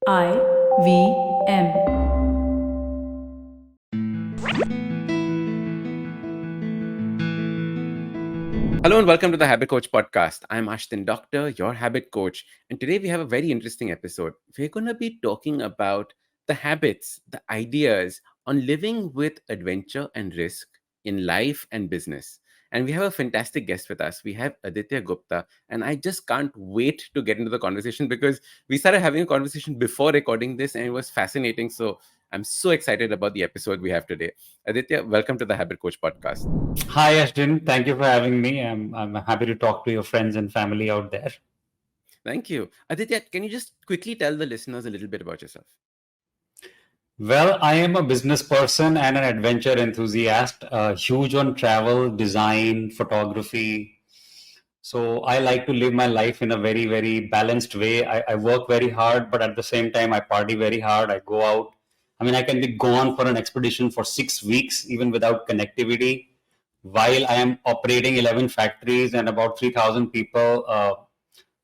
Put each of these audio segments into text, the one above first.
IVM. Hello and welcome to the Habit Coach podcast. I'm Ashdin Doctor, your habit coach, and today we have a very interesting episode. We're going to be talking about the habits, the ideas on living with adventure and risk in life and business. And we have a fantastic guest with us. We have Aditya Gupta, and I just can't wait to get into the conversation because we started having a conversation before recording this and it was fascinating. So I'm so excited about the episode we have today. Aditya, welcome to the Habit Coach podcast. Hi, Ashdin. Thank you for having me. I'm happy to talk to your friends and family out there. Thank you. Aditya, can you just quickly tell the listeners a little bit about yourself? Well, I am a business person and an adventure enthusiast, huge on travel, design, photography. So I like to live my life in a very, very balanced way. I work very hard, but at the same time, I party very hard. I go out. I mean, I can be gone for an expedition for 6 weeks, even without connectivity, while I am operating 11 factories and about 3,000 people.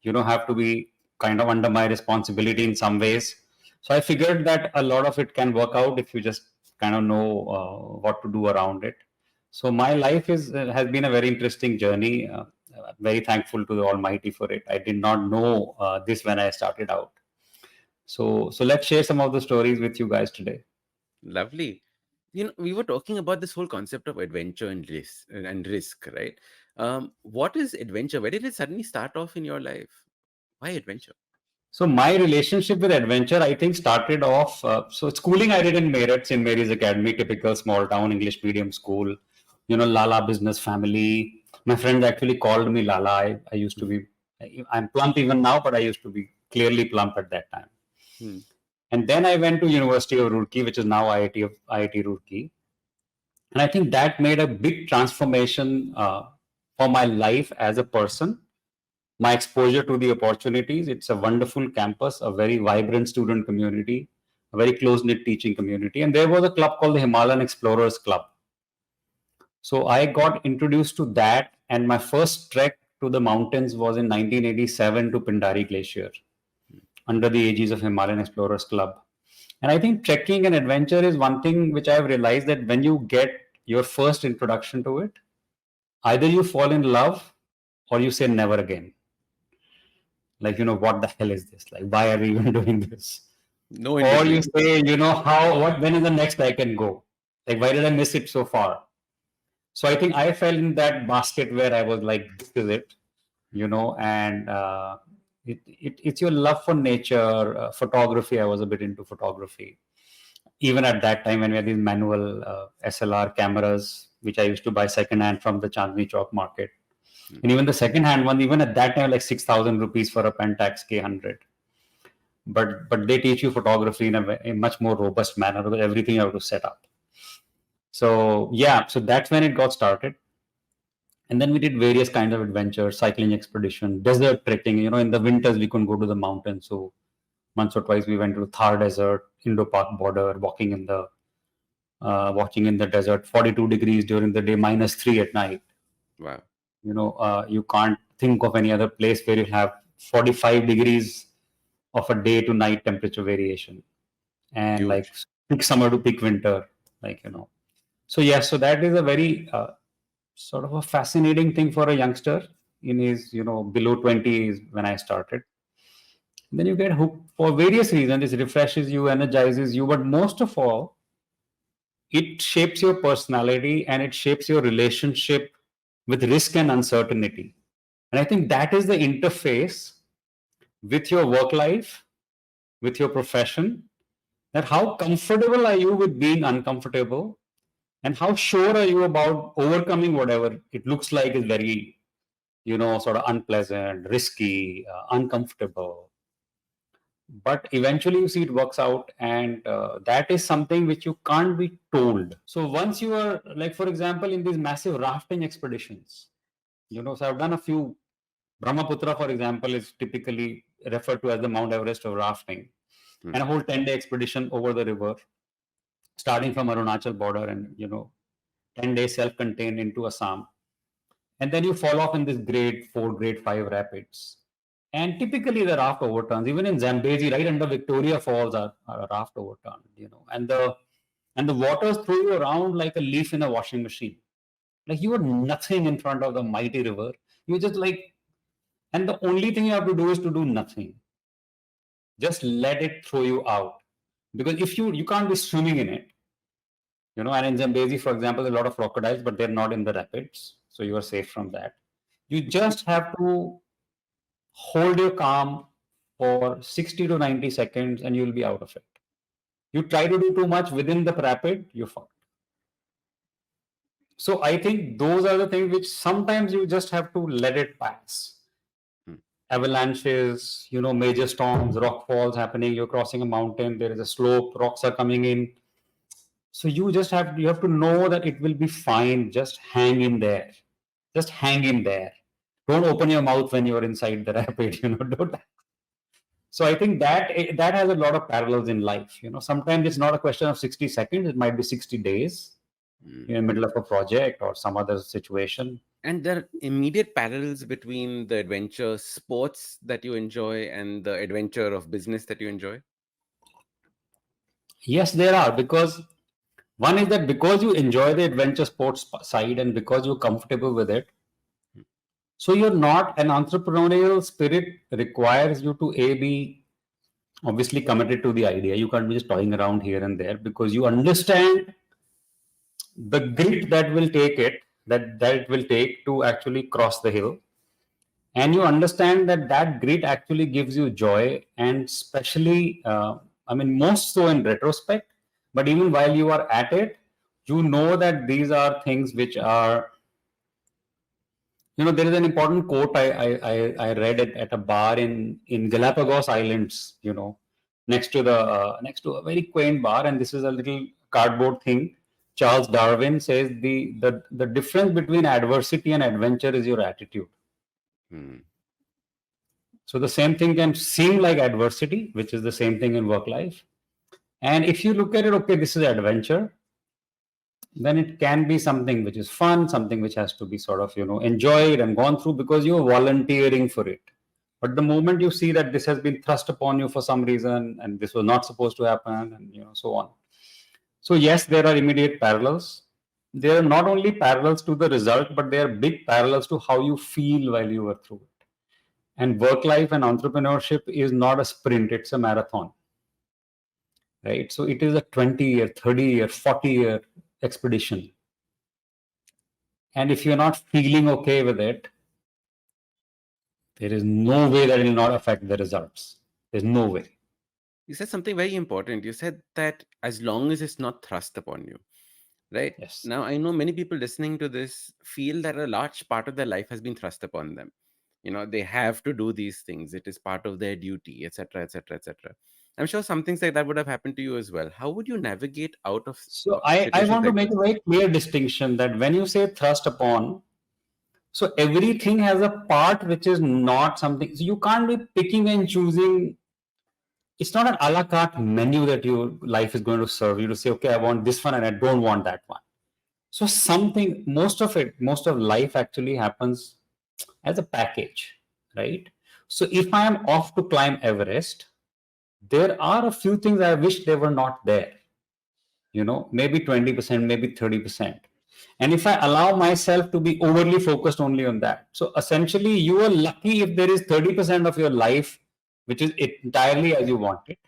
Have to be kind of under my responsibility in some ways. So I figured that a lot of it can work out if you just kind of know what to do around it. So my life is has been a very interesting journey. Very thankful to the Almighty for it. I did not know this when I started out. So let's share some of the stories with you guys today. Lovely. We were talking about this whole concept of adventure and risk, right? What is adventure? Where did it suddenly start off in your life? Why adventure? So my relationship with adventure, I think, started off. So schooling I did in Meerut, St. Mary's Academy, typical small town English medium school. Lala business family. My friends actually called me Lala. I used to be. I'm plump even now, but I used to be clearly plump at that time. Hmm. And then I went to University of Roorkee, which is now IIT Roorkee, and I think that made a big transformation for my life as a person, my exposure to the opportunities. It's a wonderful campus, a very vibrant student community, a very close knit teaching community. And there was a club called the Himalayan Explorers Club. So I got introduced to that. And my first trek to the mountains was in 1987 to Pindari Glacier under the aegis of Himalayan Explorers Club. And I think trekking and adventure is one thing which I've realized that when you get your first introduction to it, either you fall in love or you say never again. Like, what the hell is this? Like, why are we even doing this? No in Or you between. say, when is the next I can go? Like, why did I miss it so far? So I think I fell in that basket where I was like, this is it, and it's your love for nature, photography. I was a bit into photography. Even at that time when we had these manual SLR cameras, which I used to buy secondhand from the Chandni Chowk market. And even the second-hand one, even at that time, like 6,000 rupees for a Pentax K100. But they teach you photography in a much more robust manner with everything you have to set up. So yeah, so that's when it got started. And then we did various kinds of adventures, cycling expedition, desert trekking. In the winters we couldn't go to the mountains, so once or twice we went to the Thar Desert, Indo-Pak border, walking in the desert, 42 degrees during the day, -3 at night. Wow. You can't think of any other place where you have 45 degrees of a day to night temperature variation, and like Huge. peak summer to peak winter, so yeah, so that is a very sort of a fascinating thing for a youngster in his below 20s when I started. Then you get hooked for various reasons. It refreshes you, energizes you, but most of all, it shapes your personality and it shapes your relationship with risk and uncertainty. And I think that is the interface with your work life, with your profession, that how comfortable are you with being uncomfortable, and how sure are you about overcoming whatever it looks like is very, sort of unpleasant, risky, uncomfortable. But eventually you see it works out, and that is something which you can't be told. So once you are, like, for example, in these massive rafting expeditions, so I've done a few. Brahmaputra, for example, is typically referred to as the Mount Everest of rafting, Hmm. and a whole 10-day expedition over the river, starting from Arunachal border, and 10 days self-contained into Assam, and then you fall off in this grade 4, grade 5 rapids. And typically the raft overturns. Even in Zambezi, right under Victoria Falls, are a raft overturned. And the waters throw you around like a leaf in a washing machine. Like you are nothing in front of the mighty river. You're just like, and the only thing you have to do is to do nothing. Just let it throw you out. Because if you can't be swimming in it, and in Zambezi, for example, there's a lot of crocodiles, but they're not in the rapids. So you are safe from that. You just have to hold your calm for 60 to 90 seconds and you'll be out of it. You try to do too much within the rapid, you're fucked. So I think those are the things which sometimes you just have to let it pass. Avalanches, major storms, rock falls happening, you're crossing a mountain, there is a slope, rocks are coming in. So you have to know that it will be fine. Just hang in there. Just hang in there. Don't open your mouth when you're inside the rapid, don't. So I think that has a lot of parallels in life. Sometimes it's not a question of 60 seconds, it might be 60 days in the middle of a project or some other situation. And there are immediate parallels between the adventure sports that you enjoy and the adventure of business that you enjoy. Yes, there are, because one is that because you enjoy the adventure sports side and because you're comfortable with it, so you're not, an entrepreneurial spirit requires you to be obviously committed to the idea. You can't be just toying around here and there, because you understand the grit that will take it, that it will take to actually cross the hill. And you understand that grit actually gives you joy, and especially, most so in retrospect, but even while you are at it, you know that these are things which are, there is an important quote I read it at a bar in Galapagos Islands, next to a very quaint bar, and this is a little cardboard thing. Charles Darwin says the difference between adversity and adventure is your attitude. So the same thing can seem like adversity, which is the same thing in work life. And if you look at it, okay, this is adventure, then it can be something which is fun, something which has to be sort of, enjoyed and gone through because you're volunteering for it. But the moment you see that this has been thrust upon you for some reason and this was not supposed to happen, and so on. So yes, there are immediate parallels. There are not only parallels to the result, but there are big parallels to how you feel while you were through it. And work life and entrepreneurship is not a sprint, it's a marathon. Right? So it is a 20-year, 30-year, 40-year expedition. And if you're not feeling okay with it, there is no way that it will not affect the results. There's no way. You said something very important. You said that as long as it's not thrust upon you, right? Yes. Now, I know many people listening to this feel that a large part of their life has been thrust upon them. They have to do these things. It is part of their duty, etc., etc., etc. I'm sure some things like that would have happened to you as well. How would you navigate out of So I situations want to like make this? a very clear distinction that when you say thrust upon, so everything has a part which is not something. So you can't be picking and choosing. It's not an a la carte menu that your life is going to serve you to say, okay, I want this one and I don't want that one. So most of life actually happens as a package, right? So if I am off to climb Everest, there are a few things I wish they were not there. Maybe 20%, maybe 30%. And if I allow myself to be overly focused only on that, so essentially you are lucky if there is 30% of your life which is entirely as you want it.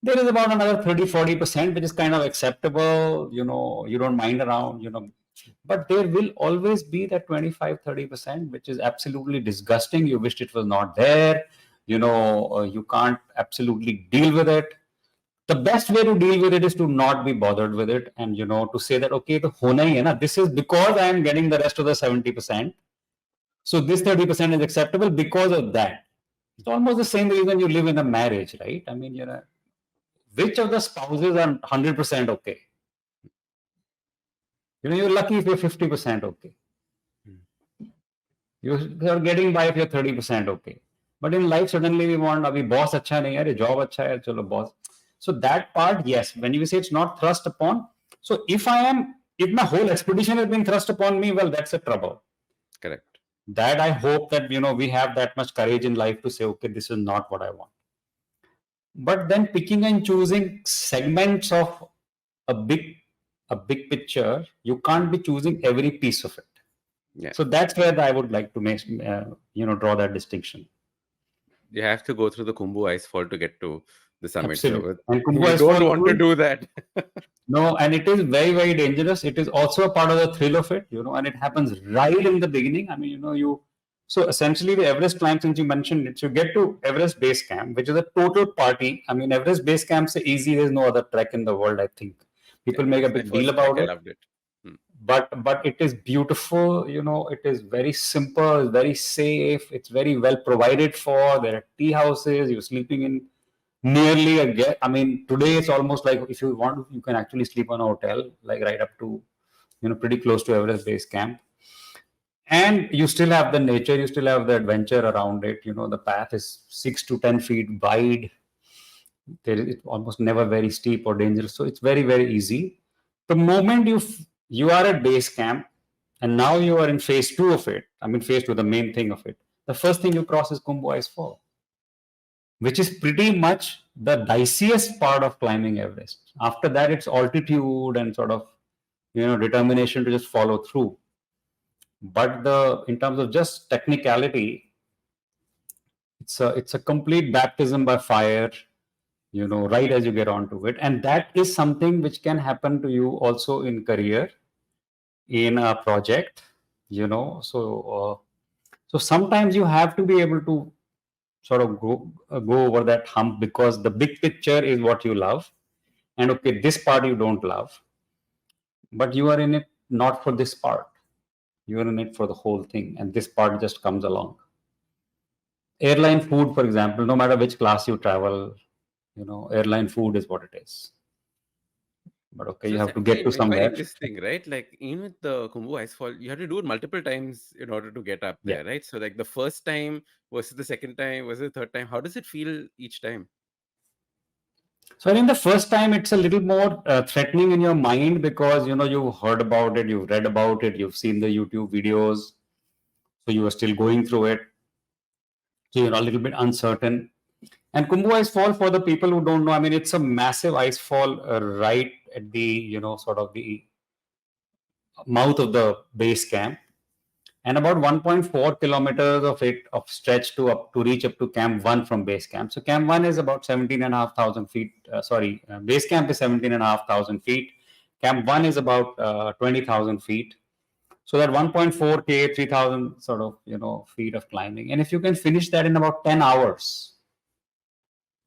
There is about another 30-40% which is kind of acceptable, you don't mind around, but there will always be that 25-30% which is absolutely disgusting. You wished it was not there, you can't absolutely deal with it. The best way to deal with it is to not be bothered with it, and to say that okay, the hona hi hai na, this is because I am getting the rest of the 70%, so this 30% is acceptable because of that. It's almost the same reason you live in a marriage, right? I mean, which of the spouses are 100% okay? You're lucky if you're 50% okay. You're getting by if you're 30% okay. But in life, suddenly we want, abhi boss acha nahi hai, job acha hai, chalo boss. So that part, yes, when you say it's not thrust upon. So if my whole expedition has been thrust upon me, well, that's a trouble. Correct. That I hope that we have that much courage in life to say, okay, this is not what I want. But then picking and choosing segments of a big a big picture, you can't be choosing every piece of it. Yeah. So that's where I would like to make draw that distinction. You have to go through the Kumbu ice fall to get to the summit. Absolutely. So And Kumbu you has don't fall want to full. do that. No, and it is very, very dangerous. It is also a part of the thrill of it, and it happens right in the beginning. I mean, so essentially the Everest climb, since you mentioned it, you get to Everest Base Camp, which is a total party. I mean, Everest Base Camp is easy. There's no other trek in the world, I think. Yeah, People make a that's my big deal first trek. about I it, loved it. Hmm. but it is beautiful. It is very simple, it's very safe, it's very well provided for. There are tea houses. You're sleeping in nearly a get. I mean, today it's almost like if you want, you can actually sleep on a hotel, like right up to, pretty close to Everest Base Camp. And you still have the nature, you still have the adventure around it. The path is 6 to 10 feet wide. There is it's almost never very steep or dangerous, so it's very, very easy. The moment you are at base camp, and now you are in phase two of it. I mean, phase two, the main thing of it. The first thing you cross is Kumbu Ice Fall, which is pretty much the diciest part of climbing Everest. After that, it's altitude and sort of determination to just follow through. But the in terms of just technicality, it's a complete baptism by fire. Right as you get onto it, and that is something which can happen to you also in career, in a project. So sometimes you have to be able to sort of go over that hump, because the big picture is what you love, and okay, this part you don't love, but you are in it not for this part, you are in it for the whole thing, and this part just comes along. Airline food, for example, no matter which class you travel, airline food is what it is, but okay, So you it's have to get actually to very somewhere. interesting, right? Like even with the Kumbu ice fall, you have to do it multiple times in order to get up Yeah. there, right? So like the first time versus the second time versus the third time, how does it feel each time? So I think the first time it's a little more threatening in your mind, because you've heard about it, you've read about it, you've seen the YouTube videos, so you are still going through it, so you're a little bit uncertain. And Kumbu Ice Fall, for the people who don't know, I mean, it's a massive ice fall right at the sort of the mouth of the base camp, and about 1.4 kilometers of it of stretch to reach up to Camp 1 from base camp. So Camp 1 is about 17,500 feet. Base camp is 17,500 feet. Camp 1 is about 20,000 feet. So that 1.4 k, 3,000 sort of feet of climbing, and if you can finish that in about 10 hours,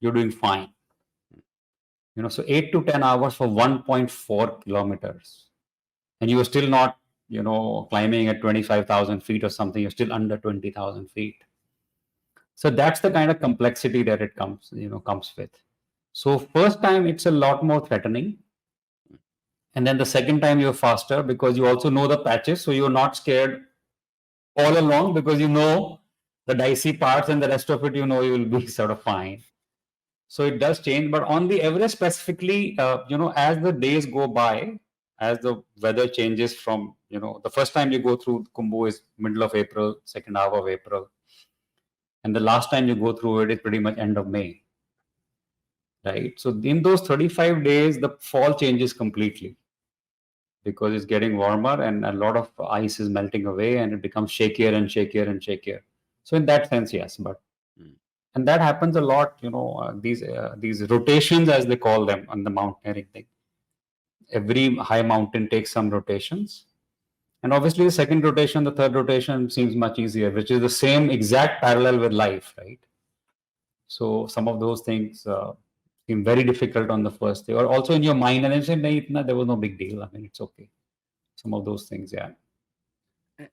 you're doing fine. So 8 to 10 hours for 1.4 kilometers, and you are still not climbing at 25,000 feet or something. You're still under 20,000 feet. So that's the kind of complexity that it comes with. So first time it's a lot more threatening, and then the second time you're faster because you also know the patches, so you're not scared all along, because the dicey parts, and the rest of it you will be sort of fine. So it does change. But on the Everest specifically, as the days go by, as the weather changes from the first time you go through Kumbu is middle of April, second half of April, and the last time you go through it is pretty much end of May, right? So in those 35 days, the fall changes completely, because it's getting warmer and a lot of ice is melting away, and it becomes shakier and shakier and shakier. So in that sense, yes, but Mm. and that happens a lot. These rotations, as they call them, on the mountaineering thing. Every high mountain takes some rotations, and obviously the second rotation, the third rotation seems much easier, which is the same exact parallel with life, right? So some of those things seem very difficult on the first day, or also in your mind, and then say, "Nahi, itna, there was no big deal. I mean, it's okay." Some of those things, yeah.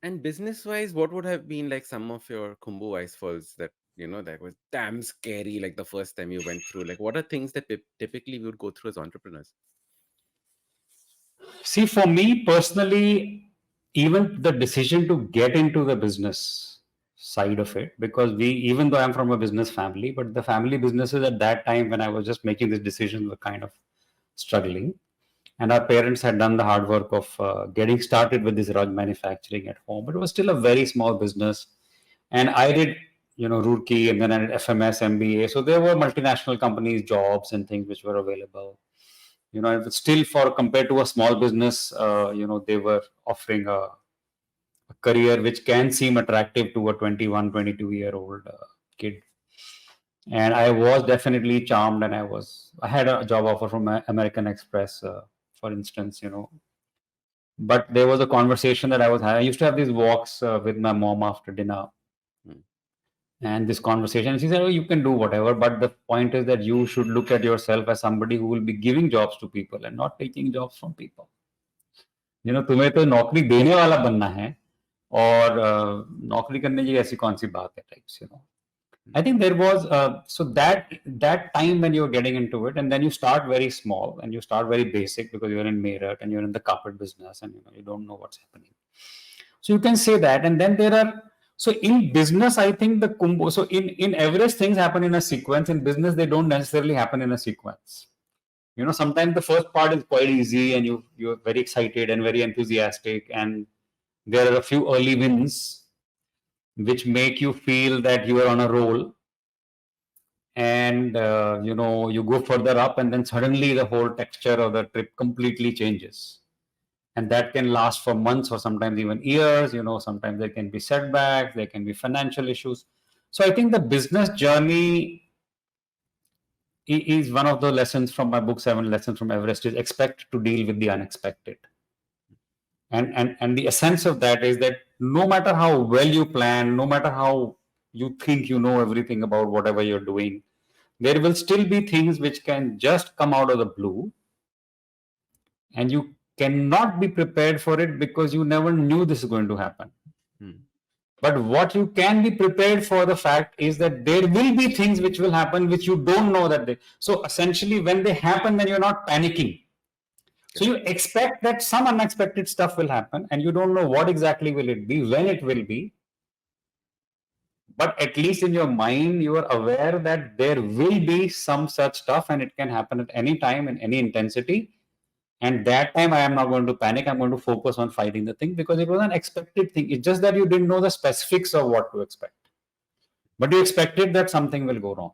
And business wise, what would have been like some of your Kumbu ice falls that that was damn scary, like the first time you went through? Like what are things that typically we would go through as entrepreneurs? See, for me personally, even the decision to get into the business side of it, because even though I'm from a business family, but the family businesses at that time when I was just making this decision were kind of struggling. and our parents had done the hard work of getting started with this rug manufacturing at home, but it was still a very small business. And I did, Roorkee, and then I did FMS, MBA. So there were multinational companies, jobs, and things which were available. It was still, for compared to a small business, they were offering a career which can seem attractive to a 21, 22-year-old kid. And I was definitely charmed, and I had a job offer from American Express, for instance, but there was a conversation that I was having. I used to have these walks with my mom after dinner, Mm. and this conversation. She said, "Oh, you can do whatever, but the point is that you should look at yourself as somebody who will be giving jobs to people and not taking jobs from people. तुम्हें तो नौकरी देने वाला बनना है और नौकरी करने की ऐसी कौन सी बात है types. I think there was so that time when you're getting into it, and then you start very small and you start very basic because you're in Meerut and you're in the carpet business, and you don't know what's happening. So you can say that, and then there are, so in business, I think the combo. So in Everest, things happen in a sequence. In business, they don't necessarily happen in a sequence. Sometimes the first part is quite easy, and you're very excited and very enthusiastic, and there are a few early wins which make you feel that you are on a roll, and you go further up, and then suddenly the whole texture of the trip completely changes, and that can last for months or sometimes even years. Sometimes there can be setbacks, there can be financial issues. So I think the business journey is one of the lessons from my book, 7 Lessons from Everest, is expect to deal with the unexpected. And the essence of that is that no matter how well you plan, no matter how you think you know everything about whatever you're doing, there will still be things which can just come out of the blue, and you cannot be prepared for it because you never knew this is going to happen. Mm. But what you can be prepared for, the fact is that there will be things which will happen which you don't know that they. So essentially, when they happen, then you're not panicking. So you expect that some unexpected stuff will happen, and you don't know what exactly will it be, when it will be. But at least in your mind, you are aware that there will be some such stuff, and it can happen at any time in any intensity. And that time, I am not going to panic. I'm going to focus on fighting the thing because it was an expected thing. It's just that you didn't know the specifics of what to expect, but you expected that something will go wrong.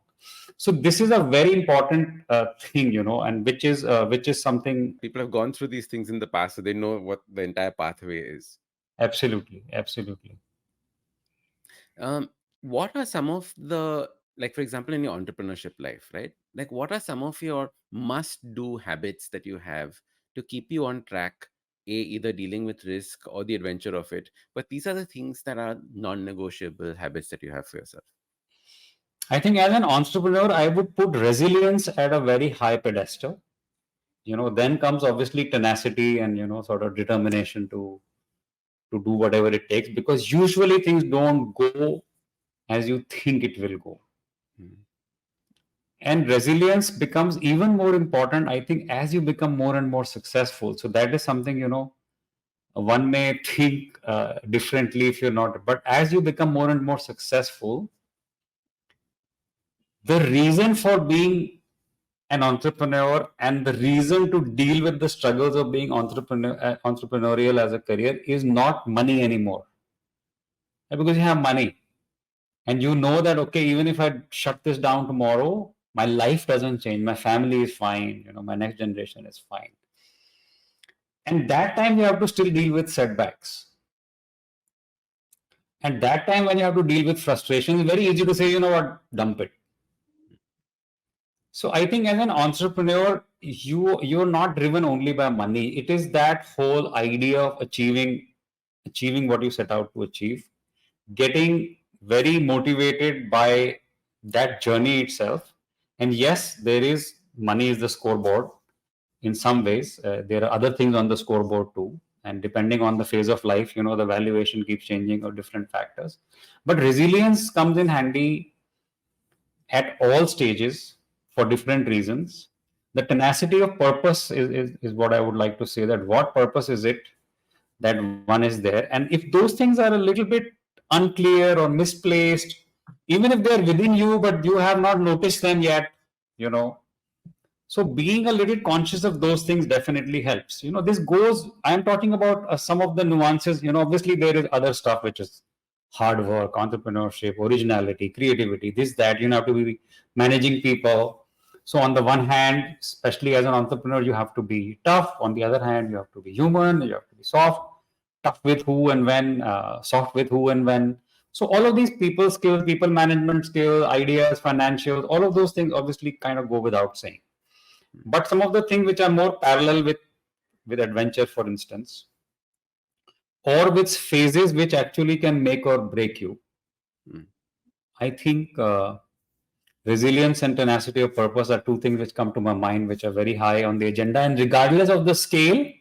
So this is a very important thing, and which is something. People have gone through these things in the past, so they know what the entire pathway is. Absolutely, absolutely. Um, what are some of the, like, for example, in your entrepreneurship life, right? Like, what are some of your must-do habits that you have to keep you on track, either dealing with risk or the adventure of it? But these are the things that are non-negotiable habits that you have for yourself. I think as an entrepreneur, I would put resilience at a very high pedestal. Then comes obviously tenacity and sort of determination to do whatever it takes, because usually things don't go as you think it will go. Mm. And resilience becomes even more important, I think, as you become more and more successful. So that is something, one may think differently if you're not, but as you become more and more successful, the reason for being an entrepreneur and the reason to deal with the struggles of being entrepreneurial as a career is not money anymore. Because you have money, and you know that, okay, even if I shut this down tomorrow, my life doesn't change, my family is fine, my next generation is fine. And that time you have to still deal with setbacks, and that time when you have to deal with frustration, it's very easy to say, you know what, dump it. So I think as an entrepreneur, you're not driven only by money. It is that whole idea of achieving what you set out to achieve, getting very motivated by that journey itself. And yes, there is money is the scoreboard in some ways. There are other things on the scoreboard too. And depending on the phase of life, the valuation keeps changing or different factors. But resilience comes in handy at all stages for different reasons. The tenacity of purpose is what I would like to say, that what purpose is it that one is there. And if those things are a little bit unclear or misplaced, even if they're within you, but you have not noticed them yet, you know, So being a little conscious of those things definitely helps. This goes, I'm talking about some of the nuances. Obviously there is other stuff which is hard work, entrepreneurship, originality, creativity, this, that. You have to be managing people. So on the one hand, especially as an entrepreneur, you have to be tough. On the other hand, you have to be human, you have to be soft, tough with who and when, soft with who and when. So all of these people skills, people management skill, ideas, financials, all of those things obviously kind of go without saying. But some of the things which are more parallel with adventure, for instance, or with phases which actually can make or break you, I think resilience and tenacity of purpose are two things which come to my mind, which are very high on the agenda, and regardless of the scale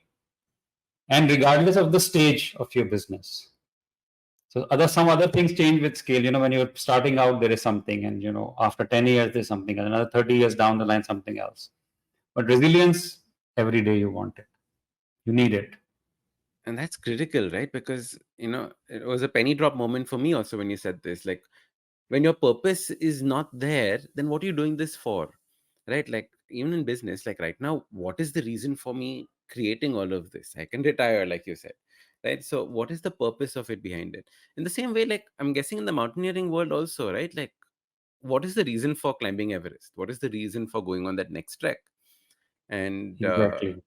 and regardless of the stage of your business. So some other things change with scale. When you're starting out, there is something, and after 10 years, there's something, and another 30 years down the line, something else. But resilience, every day you want it. You need it. And that's critical, right? Because it was a penny drop moment for me also when you said this. Like, when your purpose is not there, then what are you doing this for, right? Like, even in business, like right now, what is the reason for me creating all of this? I can retire, like you said, right? So what is the purpose of it behind it? In the same way, like, I'm guessing in the mountaineering world also, right? Like, what is the reason for climbing Everest? What is the reason for going on that next trek? And Exactly.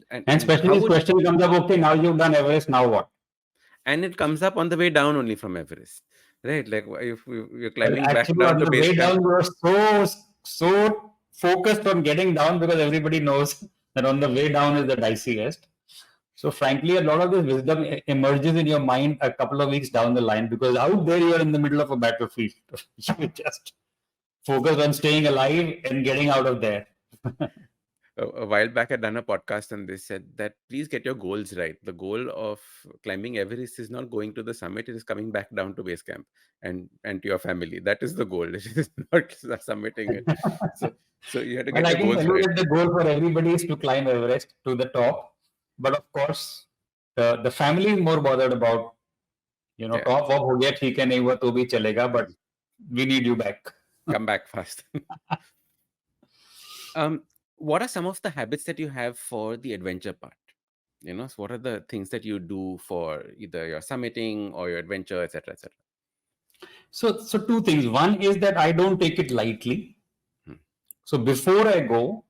And and especially how this would question comes up, okay, now you've done Everest, now what? and it comes up on the way down only from Everest, right? Like, if you're Well, climbing back actually, down on to the base way camp. down, you are so focused on getting down because everybody knows that on the way down is the diciest. So, frankly, a lot of this wisdom emerges in your mind a couple of weeks down the line because out there you are in the middle of a battlefield. You just focus on staying alive and getting out of there. A while back, I'd done a podcast and they said that please get your goals right. The goal of climbing Everest is not going to the summit; it is coming back down to base camp and to your family. That is the goal. It is not summiting it. So you have to Well, get I your can tell goals you right. that the goal for everybody is to climb Everest to the top. But of course, the family is more bothered about, Yeah, top of हो गया ठीक है नहीं हुआ तो भी चलेगा, but we need you back. come back fast. um, what are some of the habits that you have for the adventure part? So what are the things that you do for either your summiting or your adventure, etc., etc.? So two things. One is that I don't take it lightly. Hmm. So before I go,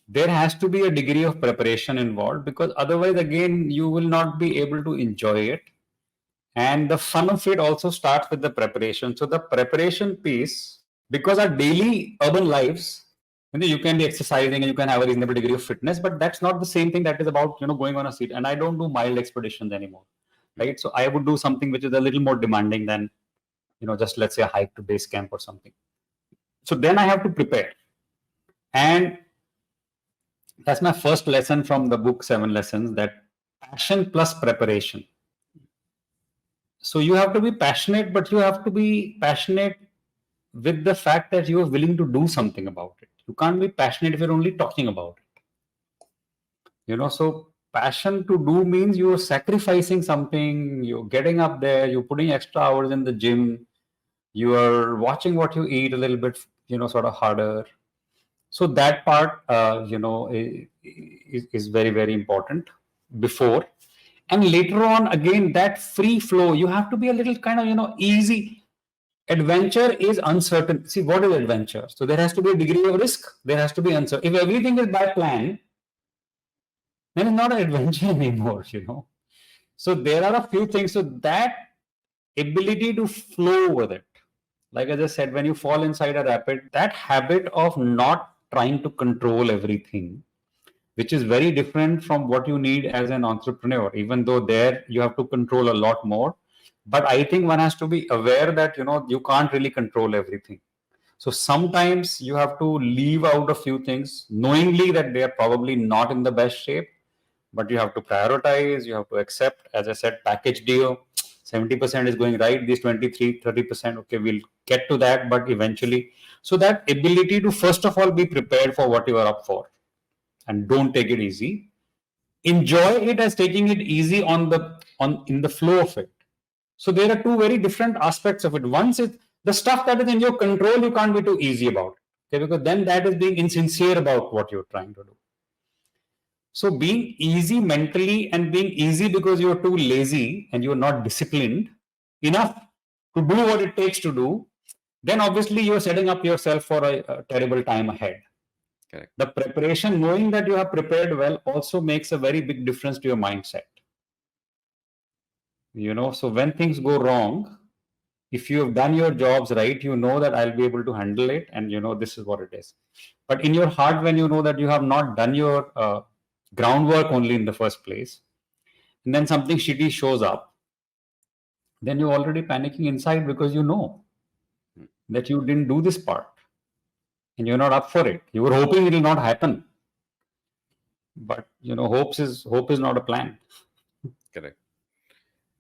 there has to be a degree of preparation involved because otherwise, again, you will not be able to enjoy it. And the fun of it also starts with the preparation. So the preparation piece, because our daily urban lives, you can be exercising and you can have a reasonable degree of fitness, but that's not the same thing that is about going on a seat. And I don't do mild expeditions anymore, right? So I would do something which is a little more demanding than just let's say a hike to base camp or something. So then I have to prepare, and that's my first lesson from the book 7 Lessons, that passion plus preparation. So you have to be passionate, but you have to be passionate with the fact that you are willing to do something about it. You can't be passionate if you're only talking about it. So passion to do means you're sacrificing something, you're getting up there, you're putting extra hours in the gym, you are watching what you eat a little bit, sort of harder. So that part, is very, very important before. And later on, again, that free flow, you have to be a little kind of, easy. Adventure is uncertain. See, what is adventure? So there has to be a degree of risk. There has to be uncertainty. If everything is by plan, then it's not an adventure anymore. So there are a few things. So that ability to flow with it, like I just said, when you fall inside a rapid, that habit of not trying to control everything, which is very different from what you need as an entrepreneur, even though there you have to control a lot more. But I think one has to be aware that, you can't really control everything. So sometimes you have to leave out a few things, knowingly that they are probably not in the best shape, but you have to prioritize, you have to accept, as I said, package deal. 70% is going right, these 23-30%, okay, we'll get to that, but eventually. So that ability to first of all be prepared for what you are up for, and don't take it easy. Enjoy it as taking it easy on in the flow of it. So there are two very different aspects of it. Once it's the stuff that is in your control, you can't be too easy about it. Okay, because then that is being insincere about what you're trying to do. So being easy mentally and being easy because you're too lazy and you're not disciplined enough to do what it takes to do, then obviously you're setting up yourself for a terrible time ahead. Correct. The preparation, knowing that you have prepared well, also makes a very big difference to your mindset. So when things go wrong, if you have done your jobs right, you know that I'll be able to handle it, and this is what it is. But in your heart, when you know that you have not done your groundwork only in the first place, and then something shitty shows up, then you're already panicking inside because you know Hmm. that you didn't do this part and you're not up for it. You were hoping it will not happen, but hope is not a plan. Correct.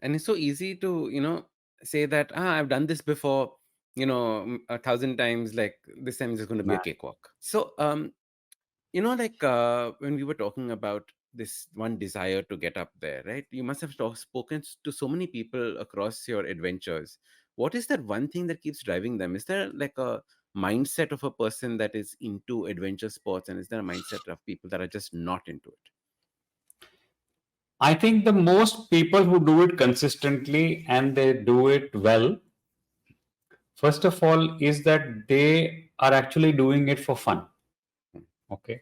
And it's so easy to say that I've done this before, 1,000 times, like this time is going to be a Nah. cakewalk. So like when we were talking about this one desire to get up there, right? You must have spoken to so many people across your adventures. What is that one thing that keeps driving them? Is there like a mindset of a person that is into adventure sports, and is there a mindset of people that are just not into it? I think the most people who do it consistently and they do it well, first of all, is that they are actually doing it for fun. Hmm. Okay.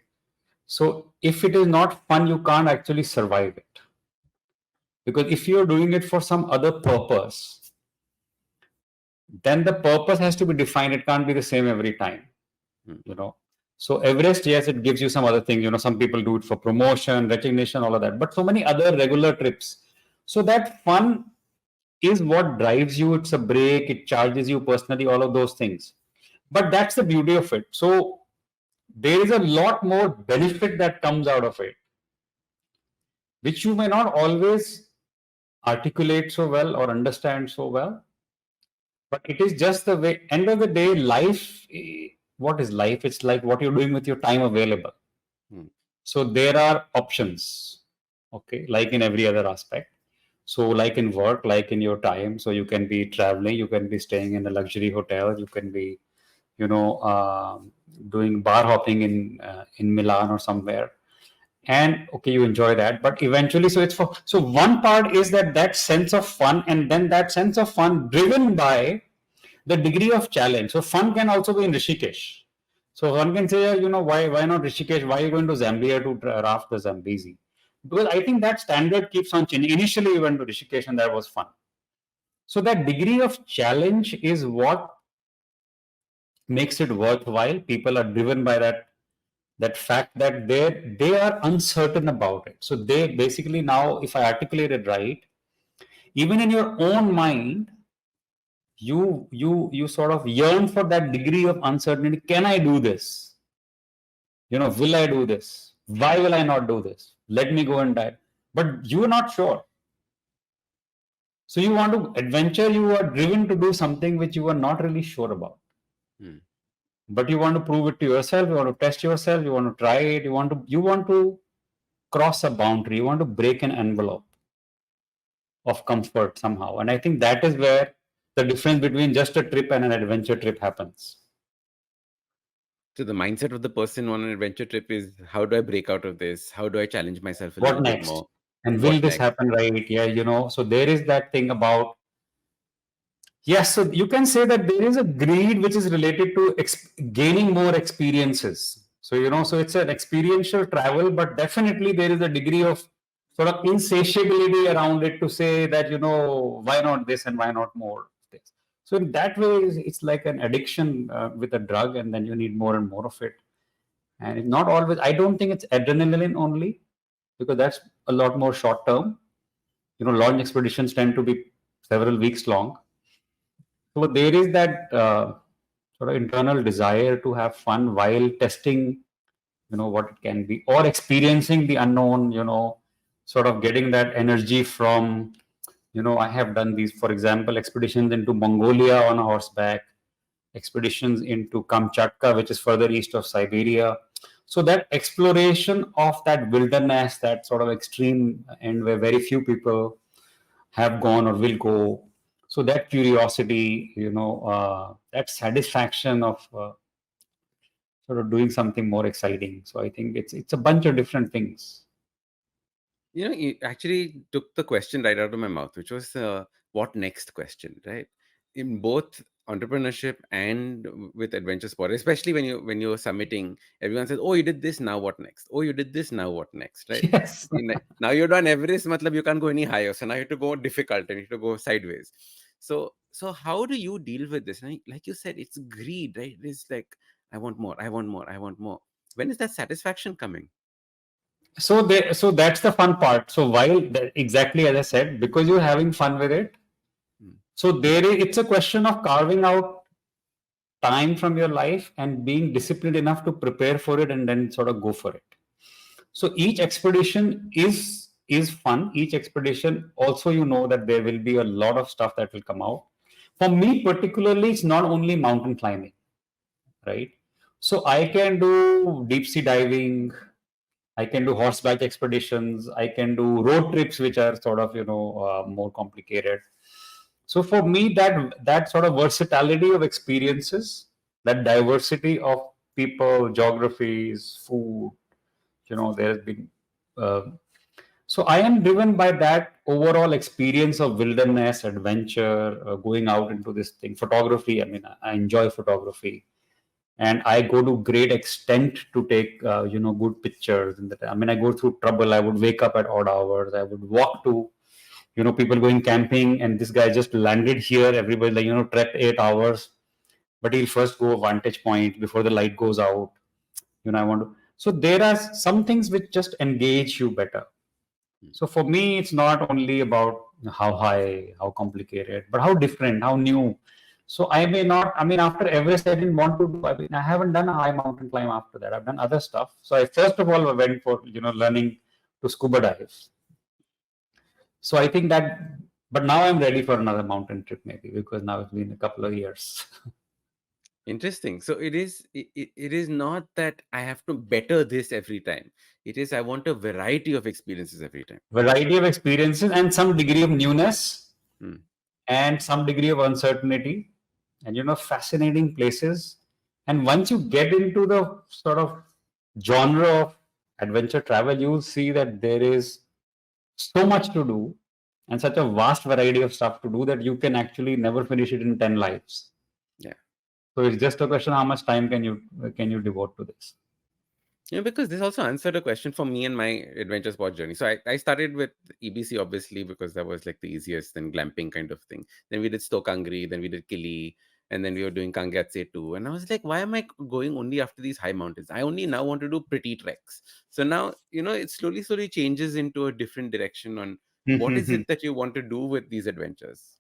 So if it is not fun, you can't actually survive it. Because if you're doing it for some other purpose, then the purpose has to be defined. It can't be the same every time. Hmm. So Everest, yes, it gives you some other thing. Some people do it for promotion, recognition, all of that. But so many other regular trips. So that fun is what drives you. It's a break. It charges you personally, all of those things. But that's the beauty of it. So there is a lot more benefit that comes out of it, which you may not always articulate so well or understand so well. But it is just the way, end of the day, life, what is life? It's like what you're doing with your time available. Hmm. So there are options, okay, like in every other aspect. So like in work, like in your time, so you can be traveling, you can be staying in a luxury hotel, you can be, doing bar hopping in Milan or somewhere, and okay, you enjoy that. But eventually, so one part is that sense of fun, and then that sense of fun driven by the degree of challenge. So fun can also be in Rishikesh. So one can say, why not Rishikesh? Why are you going to Zambia to raft the Zambezi? Because I think that standard keeps on changing. Initially, we went to Rishikesh and that was fun. So that degree of challenge is what makes it worthwhile. People are driven by that fact that they are uncertain about it. So they basically now, if I articulate it right, even in your own mind, you sort of yearn for that degree of uncertainty. Can I do this? Will I do this? Why will I not do this? Let me go and die. But you're not sure. So you want to adventure, you are driven to do something which you are not really sure about. Hmm. But you want to prove it to yourself, you want to test yourself, you want to try it, you want to cross a boundary, you want to break an envelope of comfort somehow. And I think that is where the difference between just a trip and an adventure trip happens. So the mindset of the person on an adventure trip is, how do I break out of this? How do I challenge myself a What little bit next? more? And will What this next? happen right? Yeah, so there is that thing about, yes, so you can say that there is a greed which is related to gaining more experiences. So, so it's an experiential travel, but definitely there is a degree of sort of insatiability around it to say that, why not this and why not more of this? So, in that way, it's like an addiction with a drug, and then you need more and more of it. And it's not always, I don't think it's adrenaline only, because that's a lot more short term. Long expeditions tend to be several weeks long. So there is that sort of internal desire to have fun while testing, what it can be, or experiencing the unknown, sort of getting that energy from, I have done these, for example, expeditions into Mongolia on a horseback, expeditions into Kamchatka, which is further east of Siberia. So that exploration of that wilderness, that sort of extreme end where very few people have gone or will go. So that curiosity, that satisfaction of sort of doing something more exciting. So I think it's a bunch of different things. You actually took the question right out of my mouth, which was what next question, right? In both entrepreneurship and with adventure sport, especially when you're submitting, everyone says, "Oh, you did this. Now what next? Oh, you did this. Now what next?" Right? Yes. Now you're done Everest. Matlab you can't go any higher, so now you have to go difficult and you have to go sideways. So how do you deal with this? Like you said, it's greed, right? It's like I want more, I want more, I want more. When is that satisfaction coming? So that's the fun part. So while exactly as I said, because you're having fun with it, Hmm. so it's a question of carving out time from your life and being disciplined enough to prepare for it and then sort of go for it. So each expedition is fun. Each expedition also, you know that there will be a lot of stuff that will come out. For me particularly, it's not only mountain climbing, right? So I can do deep sea diving, I can do horseback expeditions, I can do road trips, which are sort of more complicated. So for me, that sort of versatility of experiences, that diversity of people, geographies, food, there has been. Uh, so I am driven by that overall experience of wilderness, adventure, going out into this thing. Photography. I mean, I enjoy photography, and I go to great extent to take good pictures. And that, I mean, I go through trouble. I would wake up at odd hours. I would walk to people going camping, and this guy just landed here. Everybody like trekked 8 hours, but he'll first go a vantage point before the light goes out. I want to. So there are some things which just engage you better. So for me, it's not only about how high, how complicated, but how different, how new. So I may not. I mean, after Everest, I didn't want to do. I mean, I haven't done a high mountain climb after that. I've done other stuff. So I first of all went for learning to scuba dive. So I think that, but now I'm ready for another mountain trip maybe because now it's been a couple of years. Interesting. So it is not that I have to better this every time. It is I want a variety of experiences every time. Variety of experiences and some degree of newness Hmm. and some degree of uncertainty and fascinating places. And once you get into the sort of genre of adventure travel, you'll see that there is so much to do and such a vast variety of stuff to do that you can actually never finish it in 10 lives. Yeah. So it's just a question how much time can you devote to this. Because this also answered a question for me and my adventure sport journey. So I started with EBC, obviously, because that was like the easiest and glamping kind of thing. Then we did Stokangri, then we did Kili, and then we were doing Kangyatse too. And I was like, why am I going only after these high mountains? I only now want to do pretty treks. So now, it slowly changes into a different direction on what is it that you want to do with these adventures.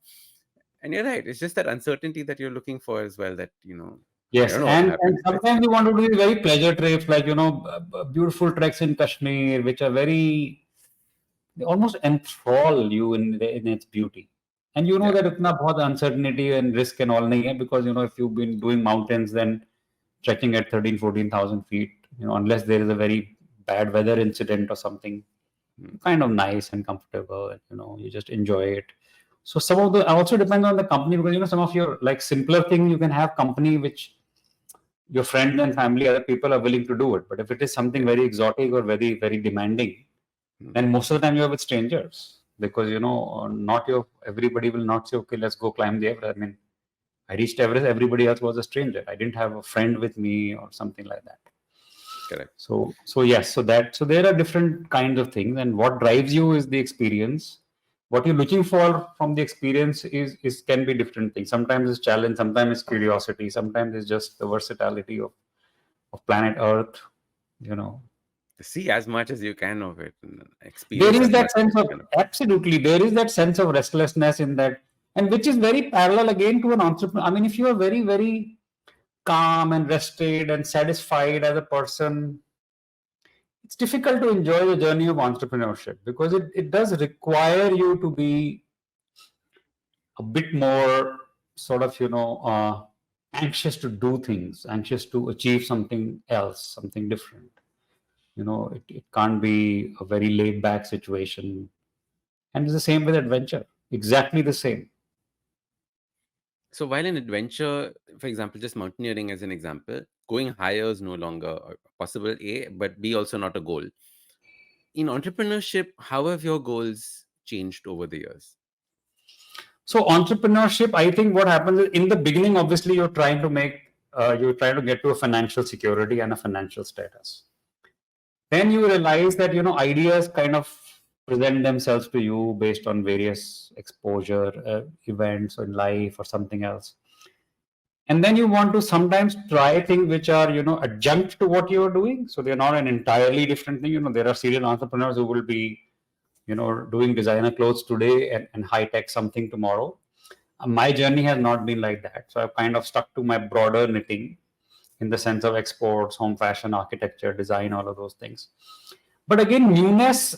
And you're right. It's just that uncertainty that you're looking for as well, that, I Yes, don't know what will and happen next. sometimes you want to do very pleasure trips, like beautiful treks in Kashmir, which are very they almost enthrall you in its beauty. And you know Yeah. that itna bahut uncertainty and risk and all nahi hai because if you've been doing mountains, then trekking at 13, 14,000 feet, unless there is a very bad weather incident or something, Hmm. kind of nice and comfortable, and you just enjoy it. So some of the also depends on the company because some of your like simpler thing you can have company which your friends and family, other people are willing to do it. But if it is something Yeah. very exotic or very, very demanding, Hmm. then most of the time you're with strangers because not your everybody will not say, okay, let's go climb the Everest. I mean, I reached Everest, everybody else was a stranger. I didn't have a friend with me or something like that. Correct. So yes, so there are different kinds of things, and what drives you is the experience. What you're looking for from the experience is can be different things. Sometimes it's challenge, sometimes it's curiosity, sometimes it's just the versatility of planet Earth. You know, See as much as you can of it and there experience is as that much sense as you of can of absolutely there is that sense of restlessness in that, and which is very parallel again to an entrepreneur. I mean, if you are very very calm and rested and satisfied as a person, it's difficult to enjoy the journey of entrepreneurship because it does require you to be a bit more sort of anxious to do things, anxious to achieve something else, something different. It can't be a very laid back situation. And it's the same with adventure, exactly the same. So while in adventure, for example, just mountaineering as an example, Going higher is no longer possible, A, but B, also not a goal. In entrepreneurship, how have your goals changed over the years? So entrepreneurship, I think what happens is in the beginning, obviously, you're trying to get to a financial security and a financial status. Then you realize that ideas kind of present themselves to you based on various exposure events in life or something else, and then you want to sometimes try things which are adjunct to what you're doing, so they're not an entirely different thing. There are serial entrepreneurs who will be doing designer clothes today and high tech something tomorrow. My journey has not been like that, so I've kind of stuck to my broader knitting in the sense of exports, home fashion, architecture, design, all of those things. But again, newness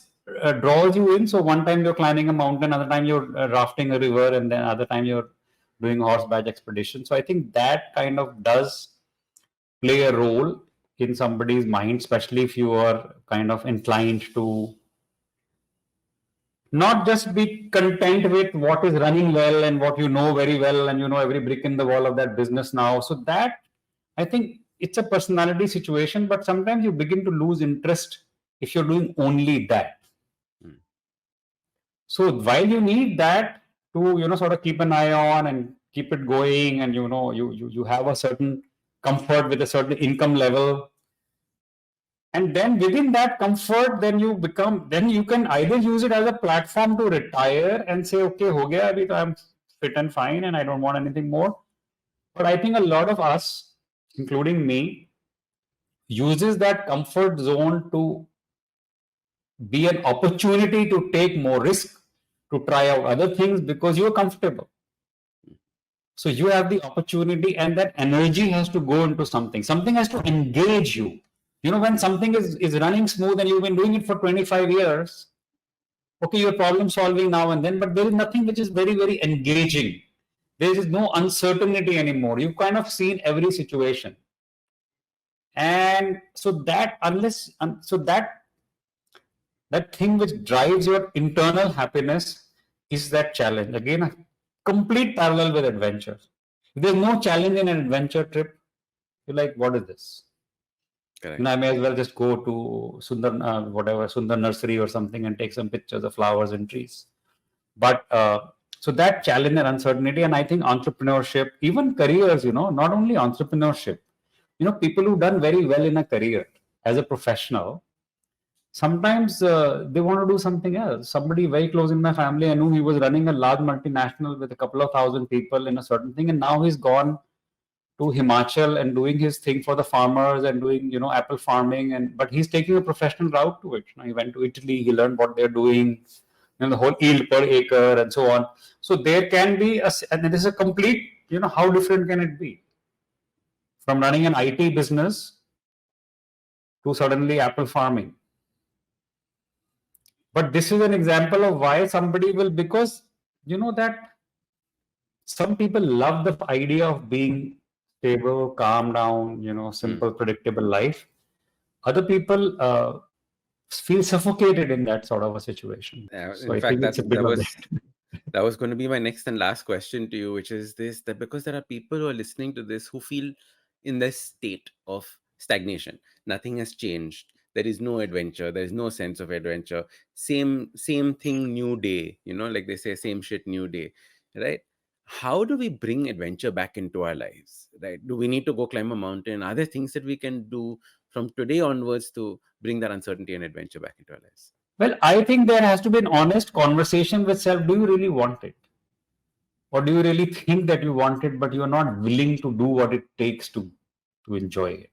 draws you in. So one time you're climbing a mountain, other time you're rafting a river, and then other time you're doing horseback expedition. So I think that kind of does play a role in somebody's mind, especially if you are kind of inclined to not just be content with what is running well and what you know very well, and every brick in the wall of that business now. So that, I think, it's a personality situation, but sometimes you begin to lose interest if you're doing only that. Mm. So while you need that to sort of keep an eye on and keep it going, and you have a certain comfort with a certain income level, and then within that comfort, then you can either use it as a platform to retire and say, okay, ho gaya, abhi to I'm fit and fine and I don't want anything more. But I think a lot of us, including me, uses that comfort zone to be an opportunity to take more risk, to try out other things because you're comfortable. So you have the opportunity, and that energy has to go into something. Something has to engage you. When something is running smooth and you've been doing it for 25 years, okay, you're problem solving now and then, but there is nothing which is very, very engaging. There is no uncertainty anymore. You've kind of seen every situation. And so that thing which drives your internal happiness is that challenge. Again, a complete parallel with adventure. If there's no challenge in an adventure trip, you're like, what is this? Correct. I may as well just go to Sundar Nursery or something and take some pictures of flowers and trees. But so that challenge and uncertainty, and I think entrepreneurship, even careers, not only entrepreneurship, people who've done very well in a career as a professional, sometimes they want to do something else. Somebody very close in my family, I knew he was running a large multinational with a couple of thousand people in a certain thing, and now he's gone to Himachal and doing his thing for the farmers and doing, apple farming. But he's taking a professional route to it. He went to Italy, he learned what they're doing, the whole yield per acre and so on. So there can be and this is a complete, how different can it be from running an IT business to suddenly apple farming? But this is an example of why somebody will, because that some people love the idea of being stable, calm down, simple, predictable life. Other people feel suffocated in that sort of a situation. So In I fact, think it's a bit of that. that was going to be my next and last question to you, which is this: that because there are people who are listening to this who feel in this state of stagnation, nothing has changed. There is no adventure. There is no sense of adventure. Same thing, new day. Like they say, same shit, new day. Right? How do we bring adventure back into our lives? Right? Do we need to go climb a mountain? Are there things that we can do from today onwards to bring that uncertainty and adventure back into our lives? Well, I think there has to be an honest conversation with self. Do you really want it? Or do you really think that you want it, but you're not willing to do what it takes to enjoy it?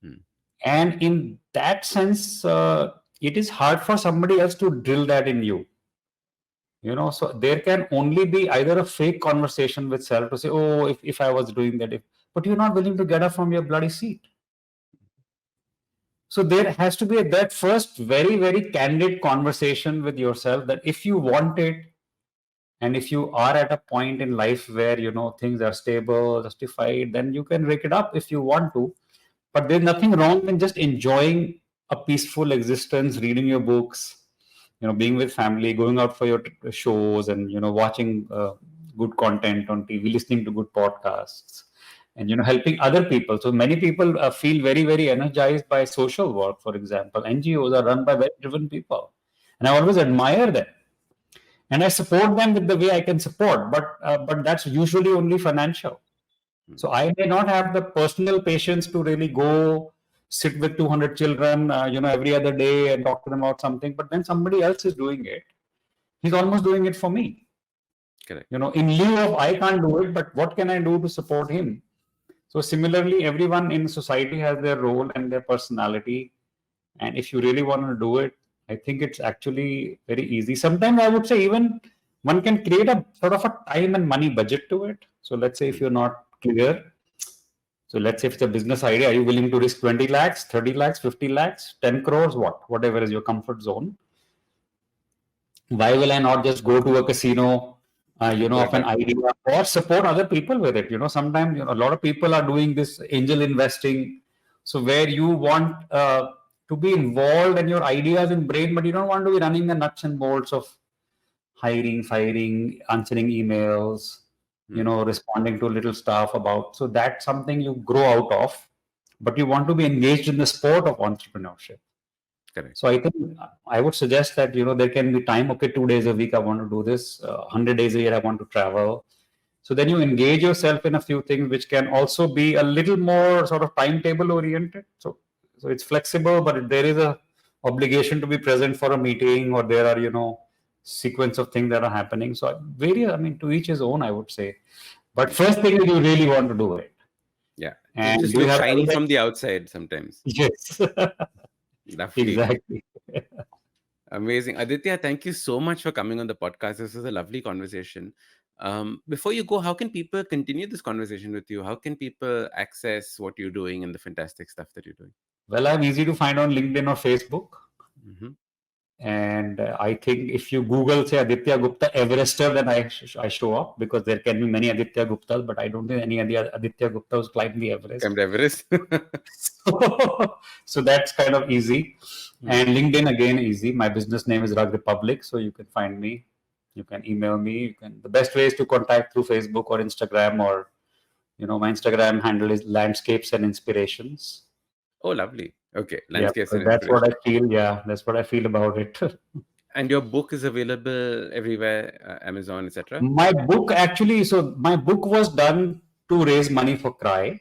Hmm. And in that sense, it is hard for somebody else to drill that in you. So there can only be either a fake conversation with self to say, oh, if I was doing that, but you're not willing to get up from your bloody seat. So there has to be that first very, very candid conversation with yourself that if you want it, and if you are at a point in life where things are stable, justified, then you can rake it up if you want to. But there's nothing wrong in just enjoying a peaceful existence, reading your books, being with family, going out for your shows, and watching good content on TV, listening to good podcasts, and helping other people. So many people feel very, very energized by social work. For example, NGOs are run by very driven people, and I always admire them, and I support them with the way I can support. But that's usually only financial. mm, So I may not have the personal patience to really go sit with 200 children, every other day and talk to them about something. But when somebody else is doing it, he's almost doing it for me. correct. In lieu of I can't do it, but what can I do to support him? So similarly, everyone in society has their role and their personality. And if you really want to do it, I think it's actually very easy. Sometimes I would say even one can create a sort of a time and money budget to it. So let's say if Mm, you're not clear, so let's say if it's a business idea, are you willing to risk 20 lakhs, 30 lakhs, 50 lakhs, 10 crores, whatever is your comfort zone? Why will I not just go to a casino, go of an that way. idea or support other people with it? Sometimes a lot of people are doing this angel investing. So where you want to be involved and your ideas in brain, but you don't want to be running the nuts and bolts of hiring, firing, answering emails, Mm, responding to little stuff about. So that's something you grow out of, but you want to be engaged in the sport of entrepreneurship. correct. So I think I would suggest that there can be time. Okay, 2 days a week I want to do this. 100 days a year I want to travel. So then you engage yourself in a few things which can also be a little more sort of timetable oriented. So it's flexible, but if there is a obligation to be present for a meeting, or there are sequence of things that are happening. So various. I mean, to each his own, I would say. But Mm, first thing is you really want to do it, yeah, it and just do you looks have shiny from evidence? the outside sometimes. Yes, Lovely. exactly. Amazing. Aditya, thank you so much for coming on the podcast. This was a lovely conversation. Before you go, how can people continue this conversation with you? How can people access what you're doing and the fantastic stuff that you're doing? Well, I'm easy to find on LinkedIn or Facebook. Hmm. And I think if you Google, say, Aditya Gupta Everester, then I show up, because there can be many Aditya Guptas, but I don't think any of the Aditya Guptas climbed the Everest. Camp Everest. So that's kind of easy. Hmm. And LinkedIn, again, easy. My business name is Rug Republic, so you can find me. You can email me. The best way is to contact through Facebook or Instagram, or my Instagram handle is Landscapes and Inspirations. Oh, lovely. Okay. Yeah, Landscapes because and that's what I inspiration. feel. Yeah, that's what I feel about it. And your book is available everywhere, Amazon, etc. My book was done to raise money for Cry.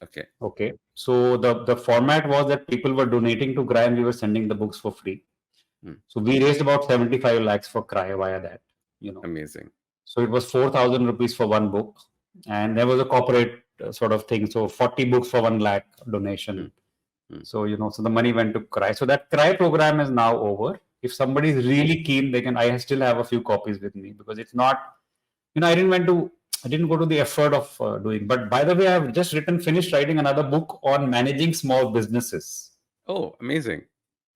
Okay. Okay. So the format was that people were donating to Cry and we were sending the books for free. Hmm. So we raised about 75 lakhs for Cry via that, you know. Amazing. So it was 4,000 rupees for one book. And there was a corporate sort of thing. So 40 books for 1 lakh Hmm. donation. Hmm. So, so the money went to Cry. So that Cry program is now over. If somebody is really keen, I still have a few copies with me, because it's not, I didn't go to the effort of doing. But by the way, I've just finished writing another book on managing small businesses. Oh, amazing.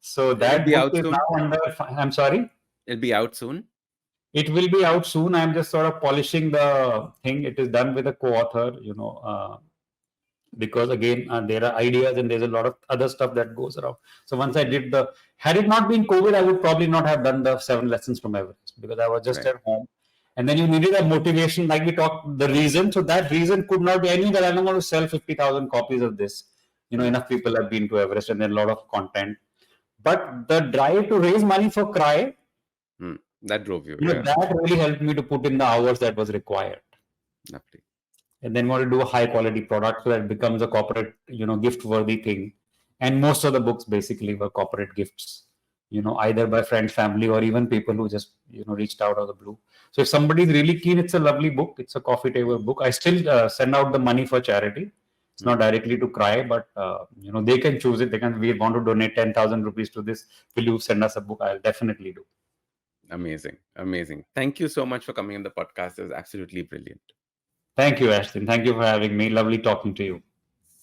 So It'll that be book out is soon. now under, I'm sorry, It'll be out soon. it will be out soon. I'm just sort of polishing the thing. It is done with a co-author, because again, there are ideas and there's a lot of other stuff that goes around. So once I Hmm. did had it not been COVID, I would probably not have done the 7 lessons from Everest, because I was just Right. at home. And then you needed a motivation, like we talked, the reason. So that reason could not be, I knew that I'm not going to sell 50,000 copies of this. Hmm. Enough people have been to Everest and there's a lot of content. But the drive to raise money for Cry, Hmm. That drove you. Yeah. that really helped me to put in the hours that was required. Lovely. And then want to do a high quality product so that it becomes a corporate, gift worthy thing. And most of the books basically were corporate gifts, either by friends, family, or even people who just, reached out of the blue. So if somebody is really keen, it's a lovely book. It's a coffee table book. I still send out the money for charity. It's Hmm. not directly to Cry, but they can choose it. We want to donate 10,000 rupees to this. Will you send us a book? I'll definitely do. Amazing. Amazing. Thank you so much for coming on the podcast. It was absolutely brilliant. Thank you, Ashton. Thank you for having me. Lovely talking to you.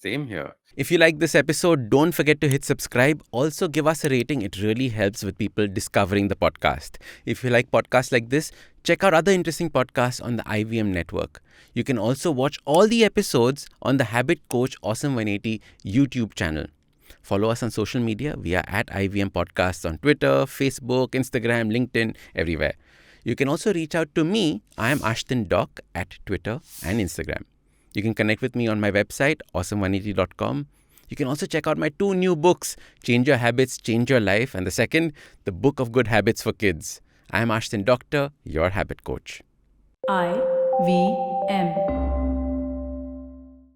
Same here. If you like this episode, don't forget to hit subscribe. Also, give us a rating. It really helps with people discovering the podcast. If you like podcasts like this, check out other interesting podcasts on the IVM network. You can also watch all the episodes on the Habit Coach Awesome 180 YouTube channel. Follow us on social media. We are at IVM Podcasts on Twitter, Facebook, Instagram, LinkedIn, everywhere. You can also reach out to me. I am Ashdin Doc at Twitter and Instagram. You can connect with me on my website, awesome180.com. You can also check out my 2 new books, Change Your Habits, Change Your Life, and the second, The Book of Good Habits for Kids. I am Ashdin Doctor, your habit coach. IVM.